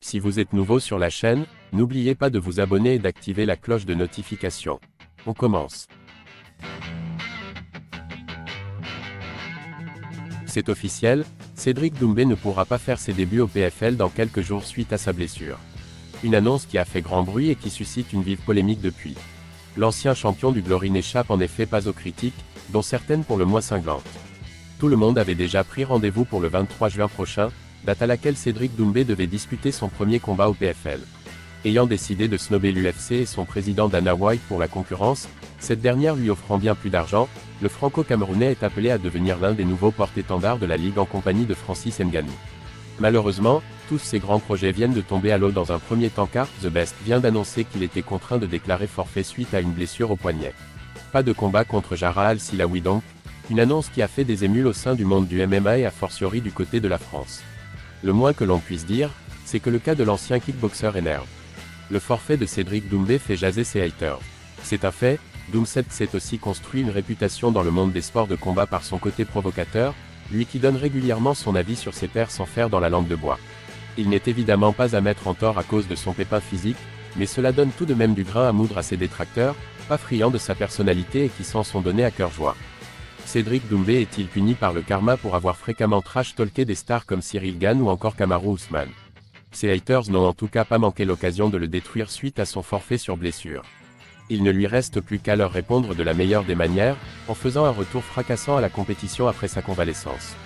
Si vous êtes nouveau sur la chaîne, n'oubliez pas de vous abonner et d'activer la cloche de notification. On commence. C'est officiel, Cédric Doumbé ne pourra pas faire ses débuts au PFL dans quelques jours suite à sa blessure. Une annonce qui a fait grand bruit et qui suscite une vive polémique depuis. L'ancien champion du Glory n'échappe en effet pas aux critiques, dont certaines pour le moins cinglantes. Tout le monde avait déjà pris rendez-vous pour le 23 juin prochain, date à laquelle Cédric Doumbé devait disputer son premier combat au PFL. Ayant décidé de snober l'UFC et son président Dana White pour la concurrence, cette dernière lui offrant bien plus d'argent, le franco-camerounais est appelé à devenir l'un des nouveaux porte-étendards de la Ligue en compagnie de Francis Ngannou. Malheureusement, tous ces grands projets viennent de tomber à l'eau dans un premier temps car The Best vient d'annoncer qu'il était contraint de déclarer forfait suite à une blessure au poignet. Pas de combat contre Jara Al-Silaoui donc, une annonce qui a fait des émules au sein du monde du MMA et a fortiori du côté de la France. Le moins que l'on puisse dire, c'est que le cas de l'ancien kickboxer énerve. Le forfait de Cédric Doumbé fait jaser ses haters. C'est un fait, Doomset s'est aussi construit une réputation dans le monde des sports de combat par son côté provocateur, lui qui donne régulièrement son avis sur ses pairs sans faire dans la langue de bois. Il n'est évidemment pas à mettre en tort à cause de son pépin physique, mais cela donne tout de même du grain à moudre à ses détracteurs, pas friands de sa personnalité et qui s'en sont donnés à cœur joie. Cédric Doumbé est-il puni par le karma pour avoir fréquemment trash-talké des stars comme Cyril Gane ou encore Kamaru Usman? Ses haters n'ont en tout cas pas manqué l'occasion de le détruire suite à son forfait sur blessure. Il ne lui reste plus qu'à leur répondre de la meilleure des manières, en faisant un retour fracassant à la compétition après sa convalescence.